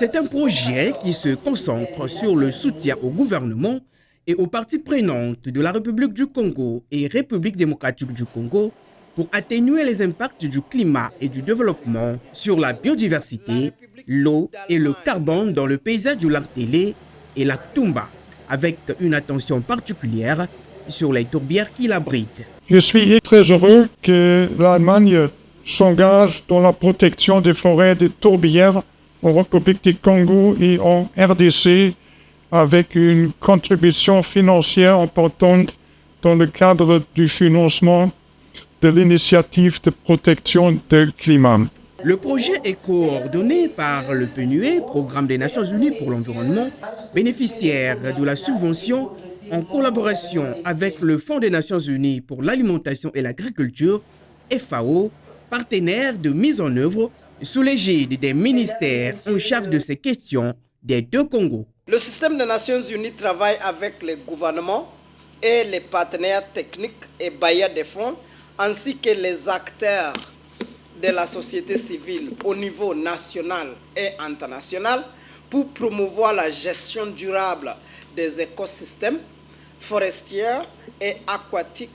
C'est un projet qui se concentre sur le soutien au gouvernement et aux parties prenantes de la République du Congo et République démocratique du Congo pour atténuer les impacts du climat et du développement sur la biodiversité, l'eau et le carbone dans le paysage du lac Télé et lac Tumba, avec une attention particulière sur les tourbières qui l'abritent. Je suis très heureux que l'Allemagne s'engage dans la protection des forêts de tourbières en République du Congo et en RDC avec une contribution financière importante dans le cadre du financement de l'initiative de protection du climat. Le projet est coordonné par le PNUE, Programme des Nations Unies pour l'environnement, bénéficiaire de la subvention en collaboration avec le Fonds des Nations Unies pour l'alimentation et l'agriculture, FAO, partenaire de mise en œuvre sous l'égide des ministères en charge de ces questions des deux Congos. Le système des Nations Unies travaille avec les gouvernements et les partenaires techniques et bailleurs des fonds, ainsi que les acteurs de la société civile au niveau national et international pour promouvoir la gestion durable des écosystèmes forestiers et aquatiques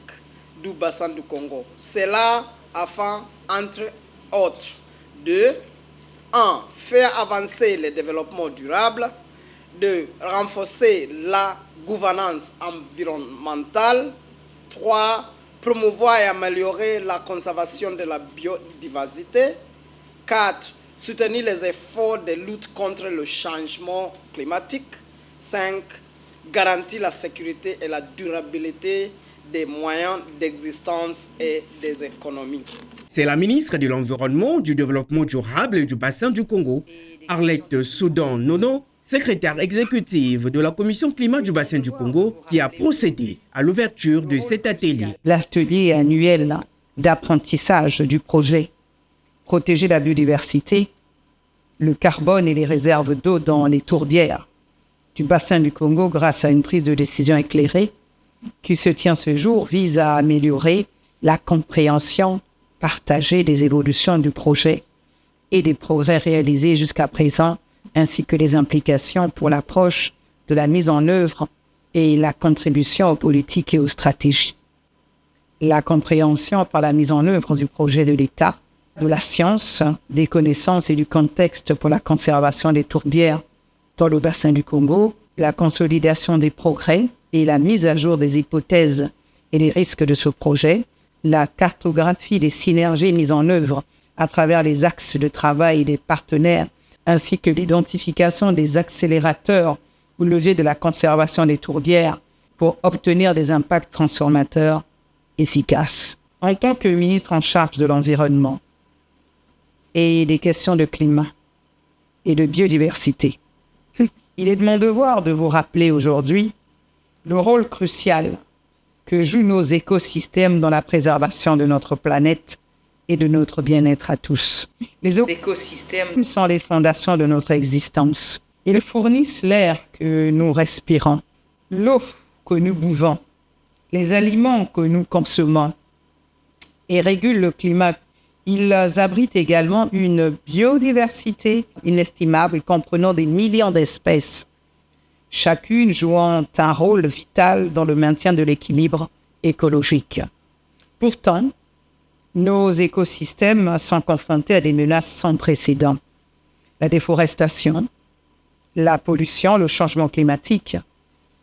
du bassin du Congo. Cela afin, entre autres, de 1. Faire avancer le développement durable, 2. Renforcer la gouvernance environnementale, 3. Promouvoir et améliorer la conservation de la biodiversité, 4. Soutenir les efforts de lutte contre le changement climatique, 5. Garantir la sécurité et la durabilité des moyens d'existence et des économies. C'est la ministre de l'Environnement, du Développement durable et du bassin du Congo, Arlette Soudan Nono, secrétaire exécutive de la Commission climat du bassin du Congo, qui a procédé à l'ouverture de cet atelier. L'atelier annuel d'apprentissage du projet Protéger la biodiversité, le carbone et les réserves d'eau dans les tourbières du bassin du Congo grâce à une prise de décision éclairée qui se tient ce jour vise à améliorer la compréhension partagée des évolutions du projet et des progrès réalisés jusqu'à présent, ainsi que les implications pour l'approche de la mise en œuvre et la contribution aux politiques et aux stratégies. La compréhension par la mise en œuvre du projet de l'État, de la science, des connaissances et du contexte pour la conservation des tourbières dans le bassin du Congo, la consolidation des progrès et la mise à jour des hypothèses et des risques de ce projet, la cartographie des synergies mises en œuvre à travers les axes de travail des partenaires, ainsi que l'identification des accélérateurs ou leviers de la conservation des tourbières pour obtenir des impacts transformateurs efficaces. En tant que ministre en charge de l'environnement et des questions de climat et de biodiversité, il est de mon devoir de vous rappeler aujourd'hui le rôle crucial que jouent nos écosystèmes dans la préservation de notre planète et de notre bien-être à tous. Les écosystèmes sont les fondations de notre existence. Ils fournissent l'air que nous respirons, l'eau que nous buvons, les aliments que nous consommons et régulent le climat. Ils abritent également une biodiversité inestimable comprenant des millions d'espèces, chacune jouant un rôle vital dans le maintien de l'équilibre écologique. Pourtant, nos écosystèmes sont confrontés à des menaces sans précédent. La déforestation, la pollution, le changement climatique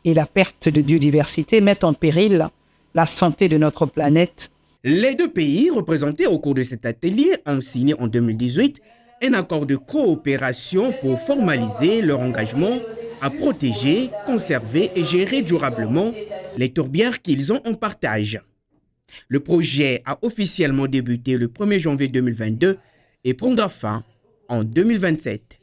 et la perte de biodiversité mettent en péril la santé de notre planète. Les deux pays représentés au cours de cet atelier ont signé en 2018 un accord de coopération pour formaliser leur engagement à protéger, conserver et gérer durablement les tourbières qu'ils ont en partage. Le projet a officiellement débuté le 1er janvier 2022 et prendra fin en 2027.